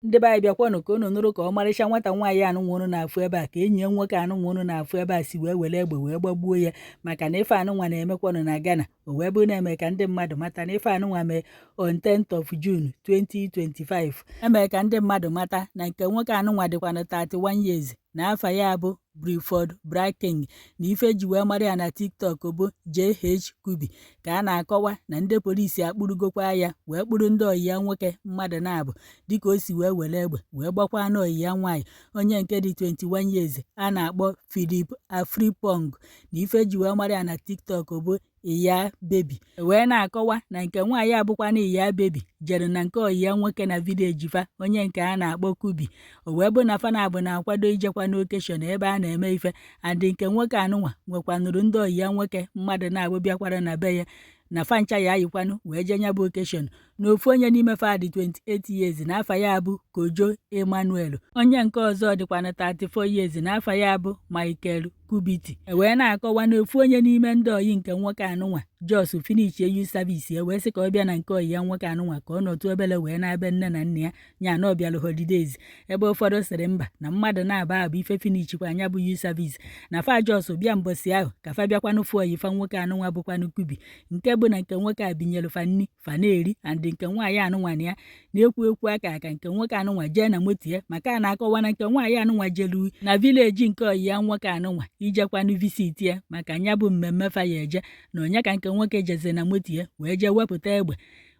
ndị be anyị bịakwanụ ka unu nụrụ ka ọmarịcha nwata nwaanyị anụ nwụrụ na-afụ ebe a ka enyi ya nwoke anụ nwụrụ na-afụ ebe a si wee were egbe wee gbagbuo ya maka na ife anụnwa na-emekwanụ na Ghana. O wee bụ na-eme ka ndị mmadụ mata na ife anụnwa mee on 10th of June 2025. Emee ka ndị mmadụ mata na nke nwoke anụnwa dịkwanụ 31 years na afa ya bụ Briford Bracking na ife ji wee mara ya na TikTok bụ JH Kubi ka a na-akọwa na ndị polisi akpụrụgokwa ya wee kpụrụ ndị oyi ya nwoke mmadụ na-abụ dịka o si wee were egbe wee gbakwa n'oyi ya nwaanyị onye nke dị 21 years a na-akpọ Philip Afripong na ife ji wee mara ya na TikTok bụ Iya Baby. Wee na-akọwa na nke nwaanyị abụkwa na Iya Baby jere na nke oyi ya nwoke na vileji fa onye nke a na-akpọ Kubi. O wee bụ na fanabụ na-akwado ijekwa n'okeshọn ebe a na-eme ife adị nke nwoke anụnwa nwekwanụrụ ndị oyi ya nwoke mmadụ na-abụ bịakwara na be ya na fancha ya ayikwanụ wee je nya bụ okeshọn na ofu onye n'ime fa dị 28 years na afa ya bụ Kojo Emmanuel, onye nke ọzọ dịkwanụ 34 years na afa ya bụ Michael Kubiti. Wee na-akọwa na ofu onye n'ime ndị oyi nke nwoke anụnwa Jos finish youth service ya wee sị ka ọ bịa na nke oyi ya nwoke anụnwa ka ọ nọtụ obele wee na-abịa nne na nna ya na ọ bịalụ holidays ebe ụfọdụ sịrị mba na mmadụ na-aba abụ ife finichkwa anya bụ youth service na fa Jos bịa mbọsị ahụ ka fa bịakwanụ fụ oyi fa nwoke anụnwa bụkwanụ Kubi nke bụ na nke nwoke a binyelu fa nni fa na-eri and nke nwaanyị anụnwa na ya na-ekwu aka nke nwoke anụnwa jee na moto ya maka a na-akọwa na nke nwaanyị anụnwa jelu na vileji nke oyi ya nwoke anụnwa ijekwanụ visit ya maka nya bụ mmemme fa ya eje na onye ka nke nwoke jeze na moto ya wee jee wepụta egbe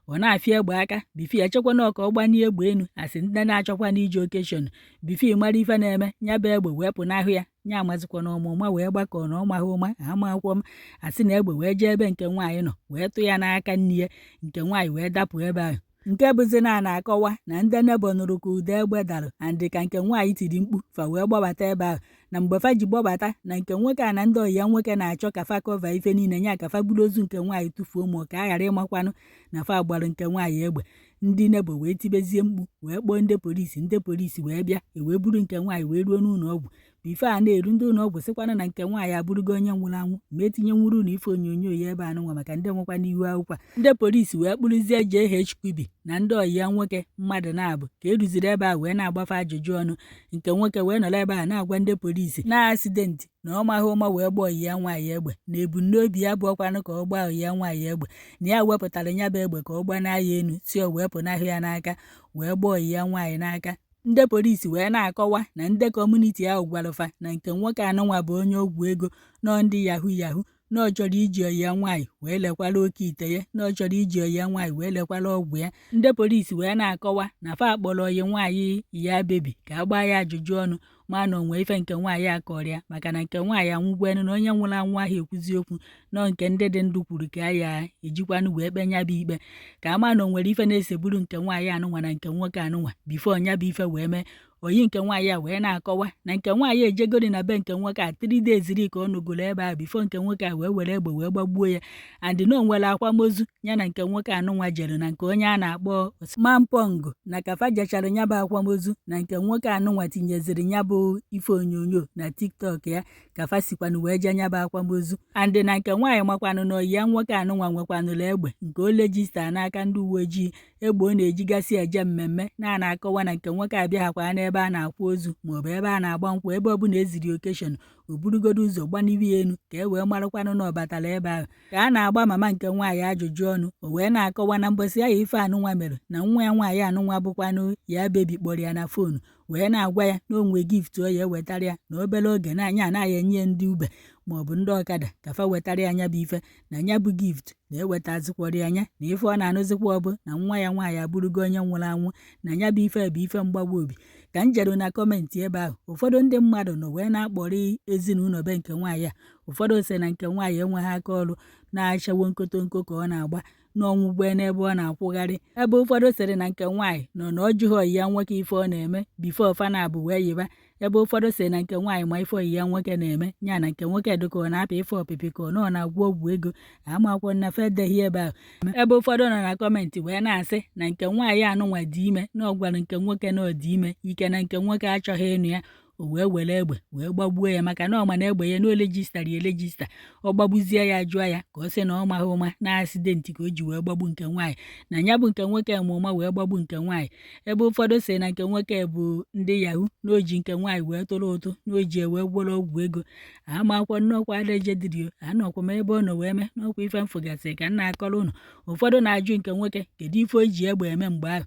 ọ na-afịa egbe aka bifi echekwana ọka ọgbanie egbe enu asị ndị na-achọkwa n'ije okeshọn bifi mara ife na-eme nya bụ egbe wee pụ n'ahụ ya nya amazikwa na ọmụma wee gbakọ na ọmahụ ụma amakwọ m asị na egbe wee jee ebe nke nwaanyị nọ wee tụ ya n'aka nne ya nke nwaanyị wee dapụ ebe ahụ. Nke bụzi na-akọwa na ndị nebo nụrụ ka ụda egbe darụ andị ka nke nwaanyị tiri mkpu fa wee gbabata ebe ahụ na mgbe fa ji gbabata na nke nwoke a na ndị oyi ya nwoke na-achọ ka fa kọva ife niile nya ka fa buru ozu nke nwaanyị tụfuo ma ka a ghara ịmakwanụ na fa gbarụ nke nwaanyị egbe. Ndị nebo wee tibezie mkpu wee kpọọ ndị polisi wee bịa wee buru nke nwaanyị wee ruo n'ụlọ ọgwụ ife a na-eru ndị ụlọ ọgwụ sịkwana na nke nwaanyị abụrụgo onye nwụrụ anwụ ma etinye nwuru na ife onyonyo ya ebe anụnwa maka ndị nwekwa n'ihu akwụkwọ. Ndị polisi wee kpụrụzie JH Kubi na ndị oyi ya nwoke mmadụ na-abụ ka eruziri ebe a wee na-agbafe ajụjụ ọnụ nke nwoke wee nọrọ ebe a na-agwa ndị polisi na asidenti na ọ maghị ụma wee gbaa oyi ya nwaanyị egbe na ebumnobi ya bụ ọkwanụ ka ọ gbaa oyi ya nwaanyị egbe na ya wepụtara nya bụ egbe ka ọ gbanaa ya enu si o wee pụnahụ ya n'aka wee gbaa oyi ya nwaanyị n'aka. Ndị polisi wee na-akọwa na ndị kọmuniti ahụ gwarafa na nke nwoke anụnwa bụ onye ogwu ego nọ ndị yahoo na ọ chọrọ iji oyi ya nwaanyị wee lekwala oke ite ya na ọ chọrọ iji oyi ya nwaanyị wee lekwala ọgwụ ya. Ndị polisi wee na-akọwa na fa akpọrọ oyi nwaanyị Iya Baby ka a gbaa ya ajụjụ ọnụ ma na onwe ife nke nwaanyị akọrọ ya maka na nke nwaanyị anwụgwenu na onye nwụrụ anwụ ahụ ekwuzi okwu nọ nke ndị dị ndụ kwuru ka ya ejikwanụ wee kpe nya bụ ikpe ka ama na o nwere ife na-esegburu nke nwaanyị anụnwa na nke nwoke anụnwa bifo nya bụ ife wee mee. Oyi nke nwaanyị a wee na-akọwa na nke nwaanyị ejegori na be nke nwoke a 3 days ka ọ nọgoro ebe a bifo nke nwoke a wee were egbe wee gbagbuo ya andị na o nwere akwamozu ya na nke nwoke anụnwa jere na nke onye a na-akpọ Mampong na kafa jechara nya bụ akwamozu na nke nwoke anụnwa tinyeziri nya bụ ife onyonyo na TikTok ya kafa sikwanụ wee je nya bụ akwamozu andị na nke nwaanyị makwanụ na oyi ya nwoke anụnwa nwekwanụrụ egbe nke o lejista n'aka ndị uwe ojii egbe ọ na-ejigasị eje mmemme na-akọwa na nke nwoke abịaghakwa n'ebe a na-akwa ozu maọbụ ebe a na-agba nkwụ ebe ọbụla eziri okeshọn o burugodo ụzọ gbaniru ya enu ka e wee marakwanụ na ọ batara ebe ahụ ka a na-agba mama nke nwaanyị ajụjụ ọnụ. O wee na-akọwa na mbọsị ahụ ife anụnwa mere na nwa ya nwaanyị anụnwa bụkwanụ Iya Baby kpọrọ ya na foonu wee na-agwa ya na onwe gift o ya ewetara ya na obere oge na-anya anaghị enye ndị ube maọbụ ndị ọkada ka fa wetara ya nya bụ ife na nya bụ gift na-ewetazikwara ya nya na ife ọ na-anụzikwa ọbụ na nwa ya nwaanyị abụrụgo onye nwụrụ anwụ na nya bụ ife bụ ife mgbagwa obi. Ka m jere na kọmentị ebe ahụ ụfọdụ ndị mmadụ nọ wee na-akpọrọ ezinụlọ be nke nwaanyị a ụfọdụ sị na nke nwaanyị enweghị aka ọrụ na-achawo nkotonko ka ọ na-agba n'ọnwụgbe n'ebe ọ na-akwụgharị ebe ụfọdụ sịrị na nke nwaanyị nọ na ọ jụghị oyi ya nwoke ife ọ na-eme bifo fanabụ wee yiba ebe ụfọdụ sịrị na nke nwaanyị ma ife oyi ya nwoke na-eme ya na nke nwoke dịka ọ na-apụ ife ọpịpị ka ọ nọ na-agwọ ọgwụ ego amakwọ na fe edeghị ebe ahụ. Ebe ụfọdụ nọ na kọmentị wee na-asị na nke nwaanyị anụnwa dị ime na ọ gwara nke nwoke na ọ dị ime ike na nke nwoke achọghị ịnụ ya o wee were egbe wee gbagbuo ya maka na ọ ma na egbe ya na o lejistara ya elejista. Ọ gbagbuzie ya jụọ ya ka ọ sị na ọ maghị ụma na asidenti ka o ji wee gbagbu nke nwaanyị, na ya bụ nke nwoke ma ụma wee gbagbu nke nwaanyị. Ebe ụfọdụ si na nke nwoke bụ ndị yahoo na o ji nke nwaanyị wee tụrụ ụtụ na o ji wee gwọrọ ọgwụ ego. Amakwa nnọkwa Adajedịrị anọkwa m ebe ọ nọ wee mee n'ọkwa ife mfụgasị ka nna akọrọ unu. Ụfọdụ na-ajụ nke nwoke kedu ife o ji egbe eme mgbe ahụ.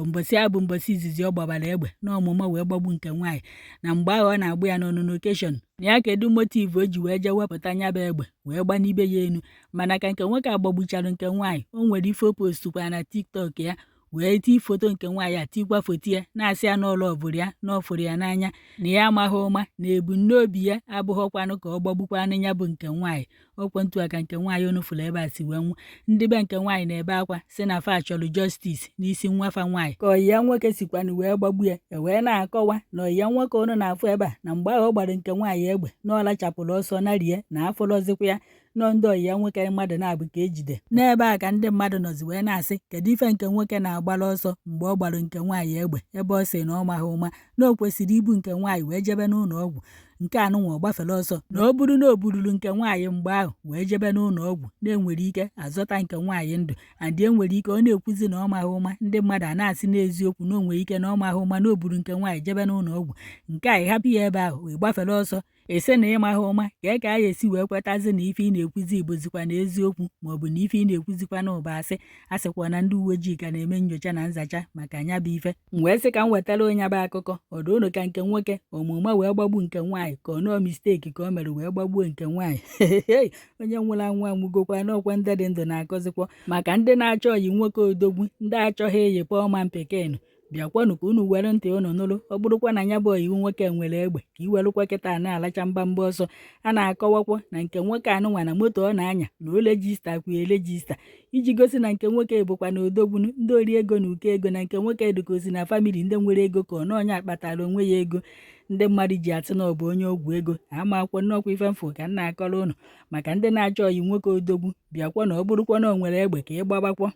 Mbọsị a bụ mbọsị izizi ọ gbabara egbe na ọmụma wee gbagbu nke nwaanyị, na mgbe ahụ ọ na-agba ya n'ọnụnụ okeshọn na ya kedu motiv o ji wee jee wepụta nya bụ egbe wee gbanibe ya enu. Mana ka nke nwoke agbagbuchara nke nwaanyị, o nwere ife o postukwa na TikTok ya wee tii foto nke nwaanyị a tikwa foto ya na-asị ya n'ụlọ ọbụrụ ya na ọ fụrụ ya n'anya na ya amaghị ụma na ebumnobi ya abụghọkwanụ ka ọ gbagbukwanụ ya bụ nke nwaanyị. Okwentu a ka nke nwaanyị onu fụrụ ebe a si wee nwụ. Ndị be nke nwaanyị na-ebe akwa si na fa chọrọ justice n'isi nwafa nwaanyị ka ọyị ya nwoke sikwanụ wee gbagbu ya. Wee na-akọwa na ọyị ya nwoke onu na-afụ ebe a na mgbe ahụ ọ gbara nke nwaanyị egbe na ọ lachapụrụ ọsọ narie na afọrọzikwa ya nọ ndị ọyị ya nwoke mmadụ na-abụ ka ejide. N'ebe a ka ndị mmadụ nọzi wee na-asị kedu ife nke nwoke na-agbara ọsọ mgbe ọ gbara nke nwaanyị egbe ebe ọ sị na ọ maghị ụma na o kwesịrị ibu nke nwaanyị wee jebe n'ụlọ ọgwụ. Nke anụnwa ọ gbafere ọsọ na o buru na o bururu nke nwaanyị mgbe ahụ wee jebe n'ụlọ ọgwụ na-enwere ike azọta nke nwaanyị ndụ, andị enwere ike ọ na-ekwuzi na ọ maghị ụma ndị mmadụ a na-asị n'eziokwu na o nwere ike na ọ maghị ụma na o buru nke nwaanyị jebe n'ụlọ ọgwụ. Nke a ịhapụ ya ebe ahụ wee gbafere ọsọ ese na ịmaghị ụma ka a ga-esi wee kwetazi na ife ị na-ekwuzi igbozikwa na eziokwu maọbụ na ife ị na-ekwuzikwa na ụba asị. A sịkwa na ndị uwe ojii ka na-eme nyocha na nzacha maka nya bụ ife. Wee sị ka m wetara onye bụ akụkọ ọdụ unu ka nke nwoke omume wee gbagbu nke nwaanyị ka ọ nọọ misteki ka o mere wee gbagbuo nke nwaanyị. Onye nwụrụ anwụ anwụgokwa n'ọkwa ndị dị ndụ na-akọzikwa maka ndị na-achọ ọyị nwoke odogwu ndị achọghị eyepụ ọma mpekenu. Bịakwanụ ka unu were ntị unu nụrụ. Ọ bụrụkwa na ya bụ ọyị nwoke nwere egbe ka i werụkwa kịta na-alacha mbamba ọsọ. A na-akọwakwa na nke nwoke anụnwa na moto ọ na-anya na o lejista kwa elejista iji gosi na nke nwoke bụkwa na odogwu ndị ori ego na ụkọ ego, na nke nwoke dukosi na famili ndị nwere ego ka ọ na onye akpatara onwe ya ego ndị mmadụ ji atụ na ọ bụ onye ọgwụ ego. Amakwa nnọkwa ife mfụ ka nna akọrọ unu maka ndị na-achọ ọyị nwoke odogwu. Bịakwa na ọ bụrụkwa na o nwere egbe ka ị gbagbakwa.